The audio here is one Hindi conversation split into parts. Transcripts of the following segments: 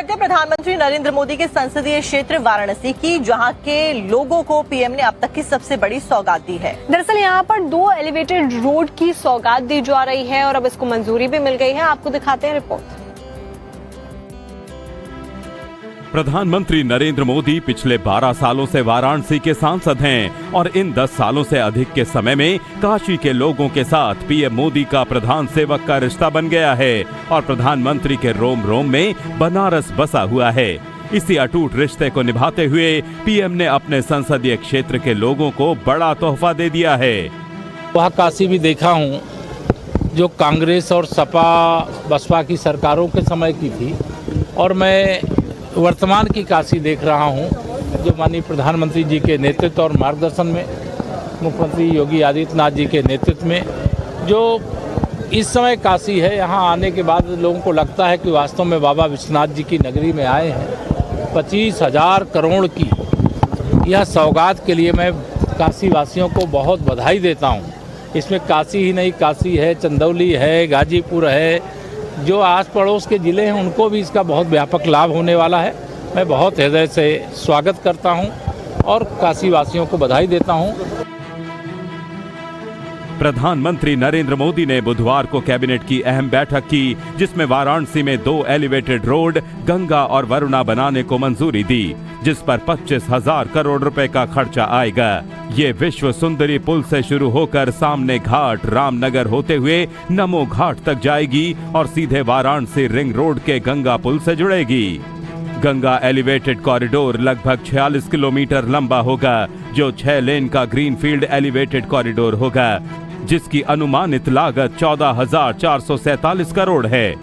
करते हैं प्रधानमंत्री नरेंद्र मोदी के संसदीय क्षेत्र वाराणसी की, जहां के लोगों को पीएम ने अब तक की सबसे बड़ी सौगात दी है। दरअसल यहां पर 2 एलिवेटेड रोड की सौगात दी जा रही है और अब इसको मंजूरी भी मिल गई है। आपको दिखाते हैं रिपोर्ट। प्रधानमंत्री नरेंद्र मोदी पिछले 12 सालों से वाराणसी के सांसद हैं और इन 10 सालों से अधिक के समय में काशी के लोगों के साथ पीएम मोदी का प्रधान सेवक का रिश्ता बन गया है और प्रधानमंत्री के रोम रोम में बनारस बसा हुआ है। इसी अटूट रिश्ते को निभाते हुए पीएम ने अपने संसदीय क्षेत्र के लोगों को बड़ा तोहफा दे दिया है। वह काशी भी देखा हूँ जो कांग्रेस और सपा बसपा की सरकारों के समय की थी, और मैं वर्तमान की काशी देख रहा हूं जो माननीय प्रधानमंत्री जी के नेतृत्व और मार्गदर्शन में, मुख्यमंत्री योगी आदित्यनाथ जी के नेतृत्व में जो इस समय काशी है। यहां आने के बाद लोगों को लगता है कि वास्तव में बाबा विश्वनाथ जी की नगरी में आए हैं। 25,000 करोड़ की यह सौगात के लिए मैं काशी वासियों को बहुत बधाई देता हूं। इसमें काशी ही नहीं, काशी है, चंदौली है, गाजीपुर है, जो आस पड़ोस के जिले हैं उनको भी इसका बहुत व्यापक लाभ होने वाला है। मैं बहुत हृदय से स्वागत करता हूं और काशी वासियों को बधाई देता हूं। प्रधानमंत्री नरेंद्र मोदी ने बुधवार को कैबिनेट की अहम बैठक की, जिसमें वाराणसी में 2 एलिवेटेड रोड गंगा और वरुणा बनाने को मंजूरी दी, जिस पर 25,000 करोड़ रुपए का खर्चा आएगा। ये विश्व सुंदरी पुल से शुरू होकर सामने घाट रामनगर होते हुए नमो घाट तक जाएगी और सीधे वाराणसी रिंग रोड के गंगा पुल से जुड़ेगी। गंगा एलिवेटेड कॉरिडोर लगभग 46 किलोमीटर लंबा होगा, जो 6 लेन का ग्रीनफील्ड एलिवेटेड कॉरिडोर होगा, जिसकी अनुमानित लागत 14,447 करोड़ है।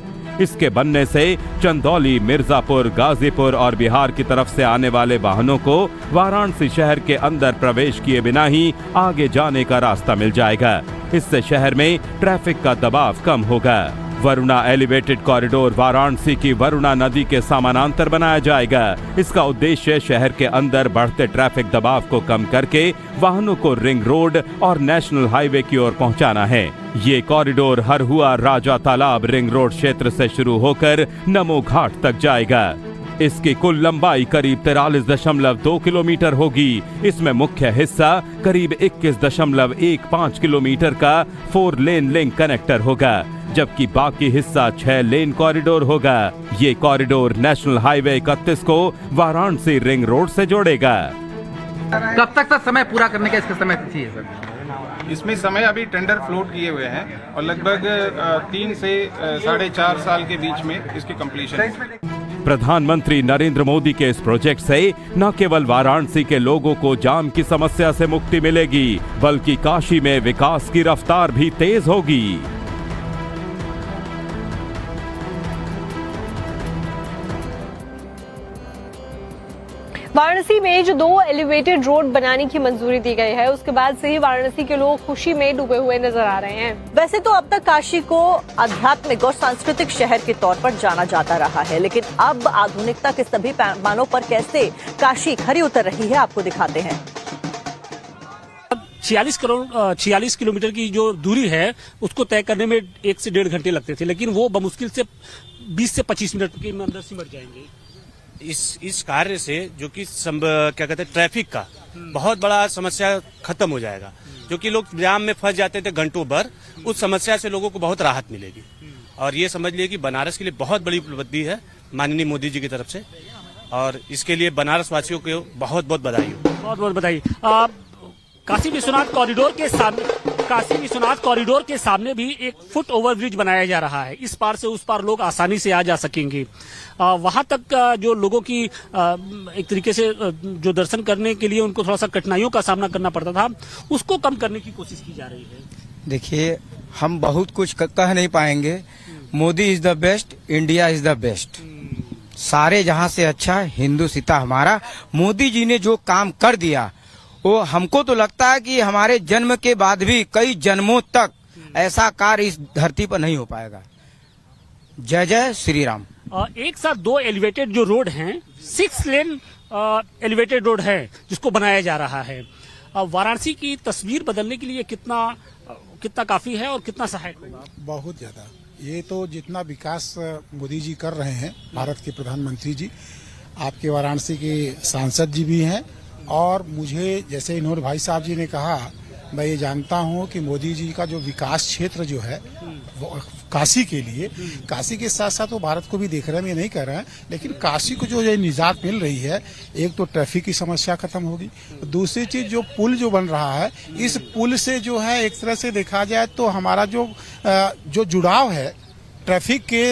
इसके बनने से चंदौली, मिर्जापुर, गाजीपुर और बिहार की तरफ से आने वाले वाहनों को वाराणसी शहर के अंदर प्रवेश किए बिना ही आगे जाने का रास्ता मिल जाएगा। इससे शहर में ट्रैफिक का दबाव कम होगा। वरुणा एलिवेटेड कॉरिडोर वाराणसी की वरुणा नदी के समानांतर बनाया जाएगा। इसका उद्देश्य शहर के अंदर बढ़ते ट्रैफिक दबाव को कम करके वाहनों को रिंग रोड और नेशनल हाईवे की ओर पहुंचाना है। ये कॉरिडोर हरहुआ राजा तालाब रिंग रोड क्षेत्र से शुरू होकर नमो घाट तक जाएगा। इसकी कुल लंबाई करीब 43.2 किलोमीटर होगी। इसमें मुख्य हिस्सा करीब 21.15 किलोमीटर का 4 लेन लिंक कनेक्टर होगा, जबकि बाकी हिस्सा 6 लेन कॉरिडोर होगा। ये कॉरिडोर नेशनल हाईवे 31 को वाराणसी रिंग रोड से जोड़ेगा। कब तक का समय पूरा करने का इसका समय चाहिए सर? इसमें समय अभी टेंडर फ्लोट किए हुए हैं और लगभग 3 से 4.5 साल के बीच में इसकी कंप्लीशन है। प्रधानमंत्री नरेंद्र मोदी के इस प्रोजेक्ट से न केवल वाराणसी के लोगों को जाम की समस्या से मुक्ति मिलेगी, बल्कि काशी में विकास की रफ्तार भी तेज होगी। वाराणसी में जो 2 एलिवेटेड रोड बनाने की मंजूरी दी गई है, उसके बाद से ही वाराणसी के लोग खुशी में डूबे हुए नजर आ रहे हैं। वैसे तो अब तक काशी को आध्यात्मिक और सांस्कृतिक शहर के तौर पर जाना जाता रहा है, लेकिन अब आधुनिकता के सभी पैमानों पर कैसे काशी खरी उतर रही है, आपको दिखाते हैं। 46 किलोमीटर की जो दूरी है उसको तय करने में 1 से 1.5 घंटे लगते थे, लेकिन वो बमुश्किल से 20 से 25 मिनट के अंदर सिमट जाएंगे। इस कार्य से जो कि क्या कहते हैं ट्रैफिक का बहुत बड़ा समस्या खत्म हो जाएगा, जो कि लोग जाम में फंस जाते थे घंटों भर, उस समस्या से लोगों को बहुत राहत मिलेगी। और ये समझ लिए कि बनारस के लिए बहुत बड़ी उपलब्धि है माननीय मोदी जी की तरफ से, और इसके लिए बनारस वासियों को बहुत बहुत बधाई हो। बहुत बहुत बधाई। काशी विश्वनाथ कॉरिडोर के सामने भी एक फुट ओवरब्रिज बनाया जा रहा है। इस पार से उस पार लोग आसानी से आ जा सकेंगे। वहां तक जो लोगों की एक तरीके से जो दर्शन करने के लिए उनको थोड़ा सा कठिनाइयों का सामना करना पड़ता था, उसको कम करने की कोशिश की जा रही है। देखिए, हम बहुत कुछ कह नहीं पाएंगे। Modi is the best, India is the best. सारे जहां से अच्छा हिंदू सीता हमारा। मोदी जी ने जो काम कर दिया वो हमको तो लगता है कि हमारे जन्म के बाद भी कई जन्मों तक ऐसा कार्य इस धरती पर नहीं हो पाएगा। जय जय श्री राम। एक साथ 2 एलिवेटेड जो रोड हैं, 6 लेन एलिवेटेड रोड है जिसको बनाया जा रहा है। वाराणसी की तस्वीर बदलने के लिए कितना काफी है और कितना सहायक होगा? बहुत ज्यादा। ये तो जितना विकास मोदी जी कर रहे हैं, भारत के प्रधानमंत्री जी, आपके वाराणसी के सांसद जी भी हैं, और मुझे जैसे इन्होंने भाई साहब जी ने कहा, मैं ये जानता हूँ कि मोदी जी का जो विकास क्षेत्र जो है वो काशी के लिए, काशी के साथ साथ वो भारत को भी देख रहे हैं, ये नहीं कह रहे हैं, लेकिन काशी को जो निजात मिल रही है, एक तो ट्रैफिक की समस्या खत्म होगी, दूसरी चीज जो पुल जो बन रहा है, इस पुल से जो है एक तरह से देखा जाए तो हमारा जो जुड़ाव है ट्रैफिक के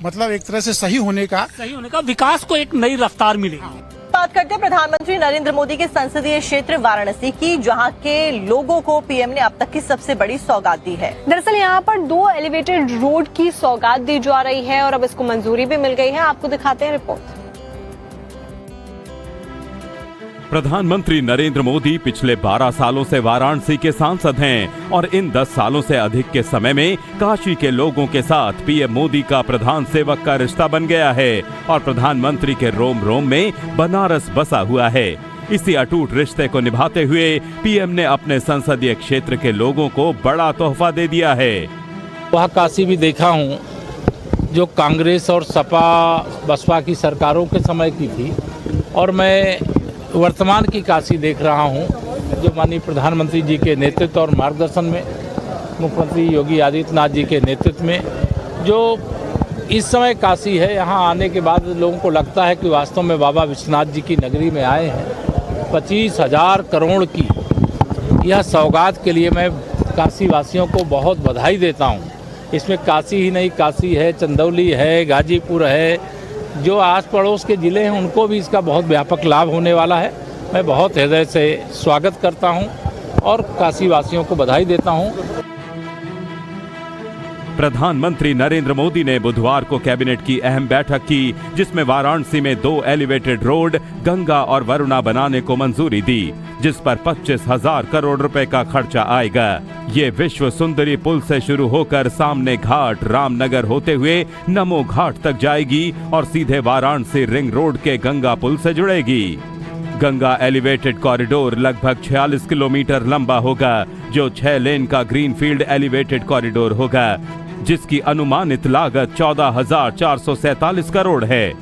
मतलब एक तरह से सही होने का विकास को एक नई रफ्तार मिलेगी। बात करते हैं प्रधानमंत्री नरेंद्र मोदी के संसदीय क्षेत्र वाराणसी की, जहां के लोगों को पीएम ने अब तक की सबसे बड़ी सौगात दी है। दरअसल यहां पर 2 एलिवेटेड रोड की सौगात दी जा रही है और अब इसको मंजूरी भी मिल गई है। आपको दिखाते हैं रिपोर्ट। प्रधानमंत्री नरेंद्र मोदी पिछले 12 सालों से वाराणसी के सांसद हैं और इन 10 सालों से अधिक के समय में काशी के लोगों के साथ पीएम मोदी का प्रधान सेवक का रिश्ता बन गया है और प्रधानमंत्री के रोम रोम में बनारस बसा हुआ है। इसी अटूट रिश्ते को निभाते हुए पीएम ने अपने संसदीय क्षेत्र के लोगों को बड़ा तोहफा दे दिया है। वह काशी भी देखा हूँ जो कांग्रेस और सपा बसपा की सरकारों के समय की थी, और मैं वर्तमान की काशी देख रहा हूं जो माननीय प्रधानमंत्री जी के नेतृत्व और मार्गदर्शन में, मुख्यमंत्री योगी आदित्यनाथ जी के नेतृत्व में जो इस समय काशी है। यहां आने के बाद लोगों को लगता है कि वास्तव में बाबा विश्वनाथ जी की नगरी में आए हैं। 25,000 करोड़ की यह सौगात के लिए मैं काशी वासियों को बहुत बधाई देता हूं। इसमें काशी ही नहीं, काशी है, चंदौली है, गाजीपुर है, जो आस पड़ोस के जिले हैं उनको भी इसका बहुत व्यापक लाभ होने वाला है। मैं बहुत हृदय से स्वागत करता हूं और काशी वासियों को बधाई देता हूं। प्रधानमंत्री नरेंद्र मोदी ने बुधवार को कैबिनेट की अहम बैठक की, जिसमें वाराणसी में 2 एलिवेटेड रोड गंगा और वरुणा बनाने को मंजूरी दी, जिस पर 25,000 करोड़ रुपए का खर्चा आएगा। ये विश्व सुंदरी पुल से शुरू होकर सामने घाट रामनगर होते हुए नमो घाट तक जाएगी और सीधे वाराणसी रिंग रोड के गंगा पुल से जुड़ेगी। गंगा एलिवेटेड कॉरिडोर लगभग 46 किलोमीटर लंबा होगा, जो 6 लेन का ग्रीनफील्ड एलिवेटेड कॉरिडोर होगा, जिसकी अनुमानित लागत 14,447 करोड़ है।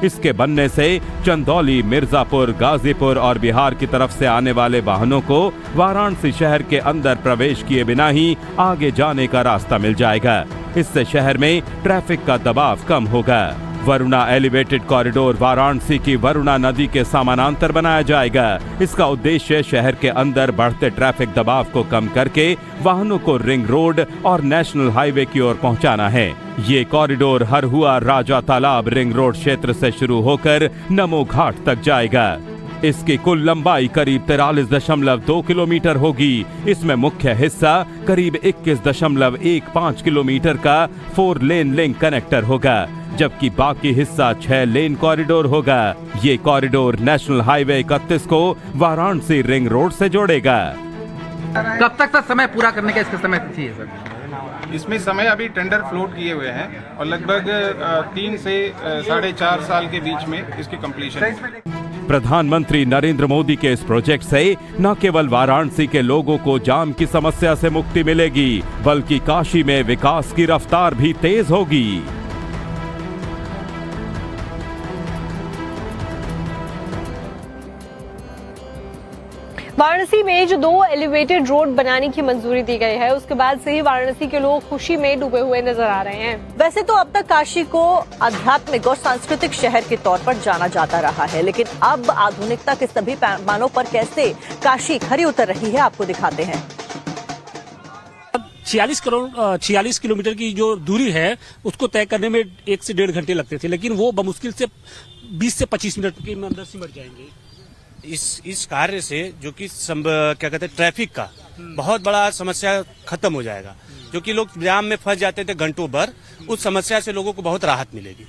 इसके बनने से चंदौली, मिर्जापुर, गाजीपुर और बिहार की तरफ से आने वाले वाहनों को वाराणसी शहर के अंदर प्रवेश किए बिना ही आगे जाने का रास्ता मिल जाएगा। इससे शहर में ट्रैफिक का दबाव कम होगा। वरुणा एलिवेटेड कॉरिडोर वाराणसी की वरुणा नदी के समानांतर बनाया जाएगा। इसका उद्देश्य शहर के अंदर बढ़ते ट्रैफिक दबाव को कम करके वाहनों को रिंग रोड और नेशनल हाईवे की ओर पहुंचाना है। ये कॉरिडोर हरहुआ राजा तालाब रिंग रोड क्षेत्र से शुरू होकर नमो घाट तक जाएगा। इसकी कुल लंबाई करीब 43.2 किलोमीटर होगी। इसमें मुख्य हिस्सा करीब 21.15 किलोमीटर का 4 लेन लिंक कनेक्टर होगा, जबकि बाकी हिस्सा 6 लेन कॉरिडोर होगा। ये कॉरिडोर नेशनल हाईवे 31 को वाराणसी रिंग रोड से जोड़ेगा। कब तक समय पूरा करने का इसका समय तिथि है सर? इसमें समय अभी टेंडर फ्लोट किए हुए हैं और लगभग 3 से 4.5 साल के बीच में इसकी कंप्लीशन है। प्रधानमंत्री नरेंद्र मोदी के इस प्रोजेक्ट से न केवल वाराणसी के लोगों को जाम की समस्या से मुक्ति मिलेगी, बल्कि काशी में विकास की रफ्तार भी तेज होगी। वाराणसी में जो 2 एलिवेटेड रोड बनाने की मंजूरी दी गई है, उसके बाद से ही वाराणसी के लोग खुशी में डूबे हुए नजर आ रहे हैं। वैसे तो अब तक काशी को आध्यात्मिक और सांस्कृतिक शहर के तौर पर जाना जाता रहा है, लेकिन अब आधुनिकता के सभी पैमानों पर कैसे काशी खरी उतर रही है, आपको दिखाते हैं। 46 किलोमीटर की जो दूरी है उसको तय करने में 1 से 1.5 घंटे लगते थे, लेकिन वो बमुश्किल से 20 से 25 मिनट के अंदर सिमट जाएंगे। इस कार्य से जो कि क्या कहते हैं ट्रैफिक का बहुत बड़ा समस्या खत्म हो जाएगा। जो कि लोग जाम में फंस जाते थे घंटों भर, उस समस्या से लोगों को बहुत राहत मिलेगी।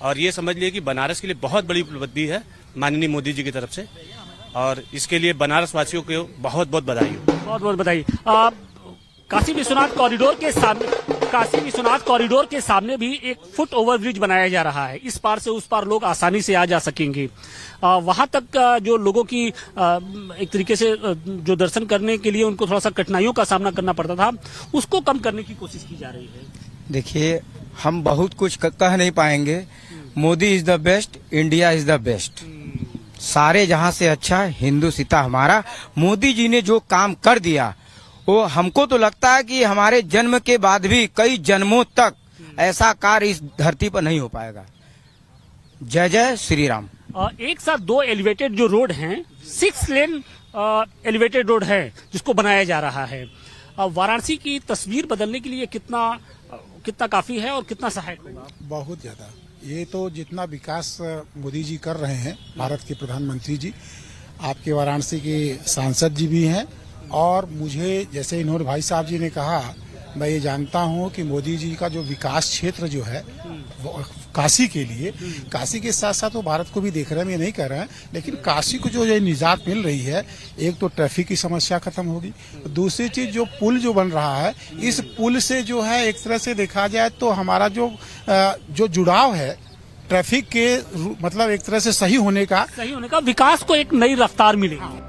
और ये समझ लिए कि बनारस के लिए बहुत बड़ी उपलब्धि है माननीय मोदी जी की तरफ से, और इसके लिए बनारस वासियों को बहुत बहुत बधाई हो। बहुत बहुत बधाई। काशी विश्वनाथ कॉरिडोर के सामने भी एक फुट ओवर ब्रिज बनाया जा रहा है। इस पार से उस पार लोग आसानी से आ जा सकेंगे। वहां तक जो लोगों की एक तरीके से जो दर्शन करने के लिए उनको थोड़ा सा कठिनाइयों का सामना करना पड़ता था, उसको कम करने की कोशिश की जा रही है। देखिए, हम बहुत कुछ कह नहीं पाएंगे। Modi is the best, India is the best. सारे जहां से अच्छा हिंदू सीता हमारा। मोदी जी ने जो काम कर दिया वो हमको तो लगता है कि हमारे जन्म के बाद भी कई जन्मों तक ऐसा कार्य इस धरती पर नहीं हो पाएगा। जय जय श्री राम। एक साथ दो एलिवेटेड जो रोड हैं, 6 लेन एलिवेटेड रोड है जिसको बनाया जा रहा है। वाराणसी की तस्वीर बदलने के लिए कितना काफी है और कितना सहायक होगा? बहुत ज्यादा। ये तो जितना विकास मोदी जी कर रहे हैं, भारत के प्रधानमंत्री जी, आपके वाराणसी के सांसद जी भी हैं, और मुझे जैसे इन्होंने भाई साहब जी ने कहा, मैं ये जानता हूँ कि मोदी जी का जो विकास क्षेत्र जो है वो काशी के लिए, काशी के साथ साथ वो भारत को भी देख रहे हैं, ये नहीं कह रहे हैं, लेकिन काशी को जो ये निजात मिल रही है, एक तो ट्रैफिक की समस्या खत्म होगी, दूसरी चीज जो पुल जो बन रहा है, इस पुल से जो है एक तरह से देखा जाए तो हमारा जो जुड़ाव है ट्रैफिक के, मतलब एक तरह से सही होने का विकास को एक नई रफ्तार मिलेगी।